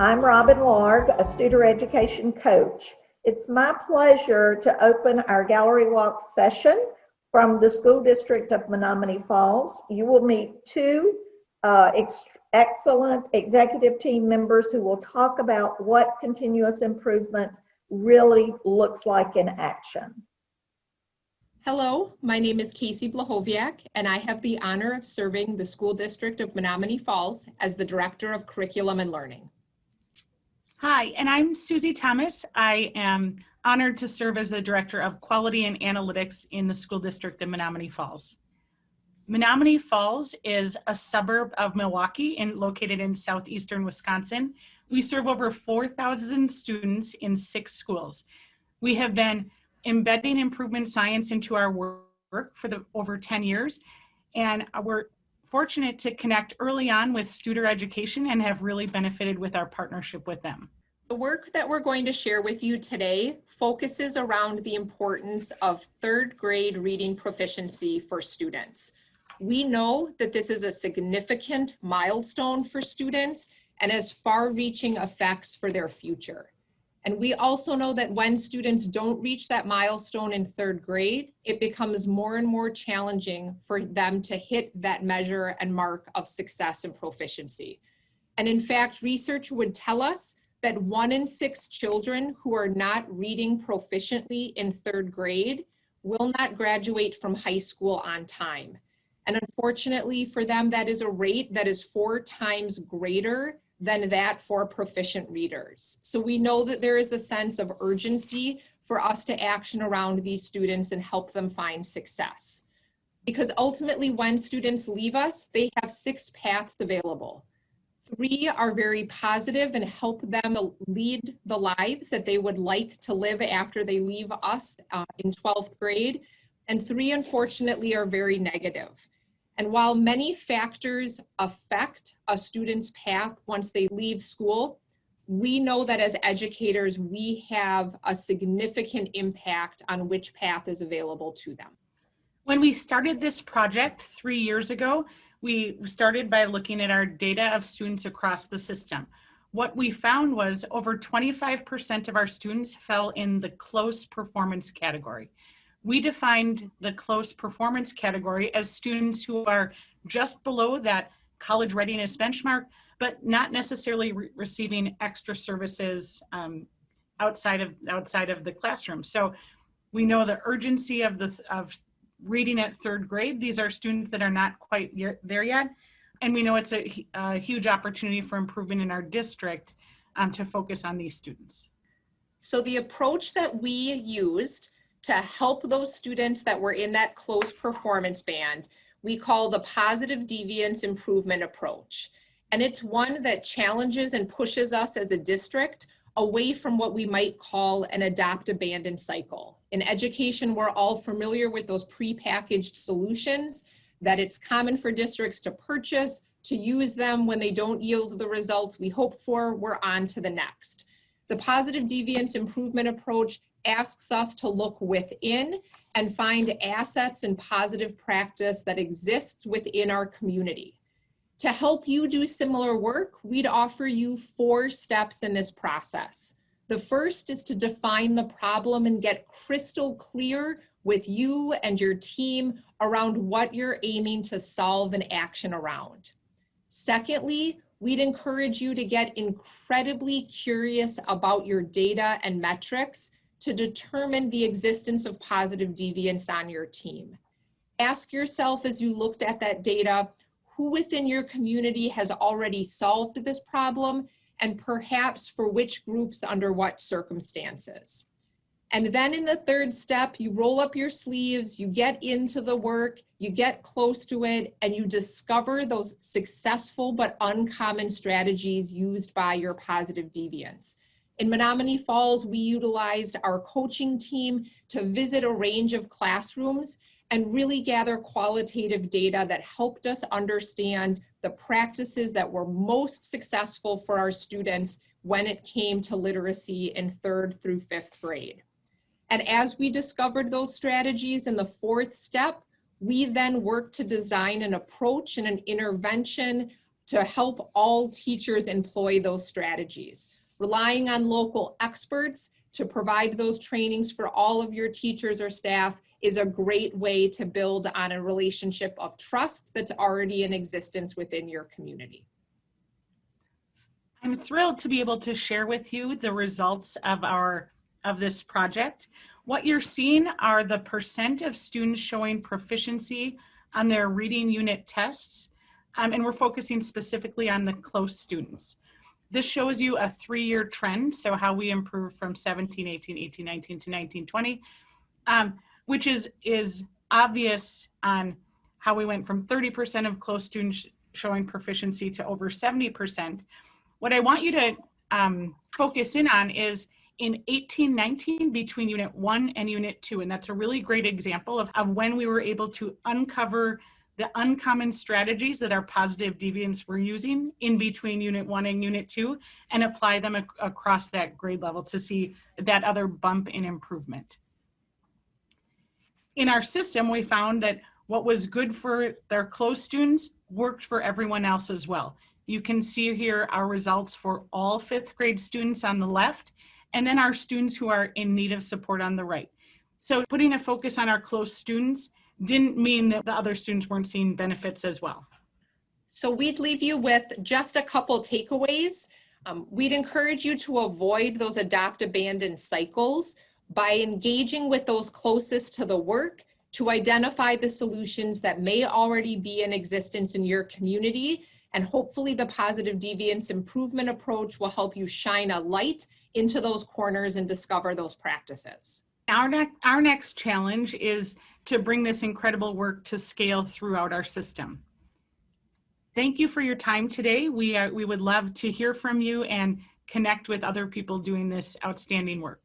I'm Robin Larg, a student education coach. It's my pleasure to open our gallery walk session from the School District of Menomonee Falls. You will meet two excellent executive team members who will talk about what continuous improvement really looks like in action. Hello, my name is Blochowiak, and I have the honor of serving the School District of Menomonee Falls as the Director of Curriculum and Learning. Hi, and I'm Suzy Thomas. I am honored to serve as the Director of Quality and Analytics in the School District of Menomonee Falls. Menomonee Falls is a suburb of Milwaukee and located in southeastern Wisconsin. We serve over 4,000 students in 6 schools. We have been embedding improvement science into our work for over 10 years, and we're fortunate to connect early on with student education and have really benefited with our partnership with them. The work that we're going to share with you today focuses around the importance of 3rd grade reading proficiency for students. We know that this is a significant milestone for students and has far-reaching effects for their future. And we also know that when students don't reach that milestone in 3rd grade, it becomes more and more challenging for them to hit that measure and mark of success and proficiency. And in fact, research would tell us that 1 in 6 children who are not reading proficiently in 3rd grade will not graduate from high school on time. And unfortunately for them, that is a rate that is 4 times greater than that for proficient readers. So we know that there is a sense of urgency for us to action around these students and help them find success. Because ultimately when students leave us, they have 6 paths available. 3 are very positive and help them lead the lives that they would like to live after they leave us in 12th grade. And 3, unfortunately, are very negative. And while many factors affect a student's path once they leave school, we know that as educators, we have a significant impact on which path is available to them. When we started this project 3 years ago, we started by looking at our data of students across the system. What we found was over 25% of our students fell in the close performance category. We defined the close performance category as students who are just below that college readiness benchmark, but not necessarily receiving extra services outside of the classroom. So we know the urgency of reading at 3rd grade. These are students that are not quite there yet. And we know it's a huge opportunity for improvement in our district to focus on these students. So the approach that we used to help those students that were in that close performance band, we call the positive deviance improvement approach. And it's one that challenges and pushes us as a district away from what we might call an adopt-abandon cycle. In education, we're all familiar with those prepackaged solutions that it's common for districts to purchase, to use them. When they don't yield the results we hope for, we're on to the next. The positive deviance improvement approach asks us to look within and find assets and positive practice that exists within our community. To help you do similar work, we'd offer you 4 steps in this process. The first is to define the problem and get crystal clear with you and your team around what you're aiming to solve and action around. Secondly, we'd encourage you to get incredibly curious about your data and metrics to determine the existence of positive deviance on your team. Ask yourself as you looked at that data, who within your community has already solved this problem, and perhaps for which groups under what circumstances. And then in the 3rd step, you roll up your sleeves, you get into the work, you get close to it, and you discover those successful but uncommon strategies used by your positive deviants. In Menomonee Falls, we utilized our coaching team to visit a range of classrooms and really gather qualitative data that helped us understand the practices that were most successful for our students when it came to literacy in 3rd through 5th grade. And as we discovered those strategies in the 4th step, we then worked to design an approach and an intervention to help all teachers employ those strategies. Relying on local experts to provide those trainings for all of your teachers or staff is a great way to build on a relationship of trust that's already in existence within your community. I'm thrilled to be able to share with you the results of this project. What you're seeing are the percent of students showing proficiency on their reading unit tests, and we're focusing specifically on the close students. This shows you a 3-year trend, so how we improved from 17, 18, 18, 19 to 19, 20, which is obvious on how we went from 30% of close students showing proficiency to over 70%. What I want you to focus in on is in 18-19 between Unit 1 and Unit 2, and that's a really great example of when we were able to uncover the uncommon strategies that our positive deviants were using in between Unit 1 and Unit 2 and apply them across that grade level to see that other bump in improvement. In our system, we found that what was good for their close students worked for everyone else as well. You can see here our results for all 5th grade students on the left, and then our students who are in need of support on the right. So putting a focus on our close students didn't mean that the other students weren't seeing benefits as well. So we'd leave you with just a couple takeaways. We'd encourage you to avoid those adopt-abandon cycles by engaging with those closest to the work to identify the solutions that may already be in existence in your community. And hopefully the positive deviance improvement approach will help you shine a light into those corners and discover those practices. Our next challenge is to bring this incredible work to scale throughout our system. Thank you for your time today. We would love to hear from you and connect with other people doing this outstanding work.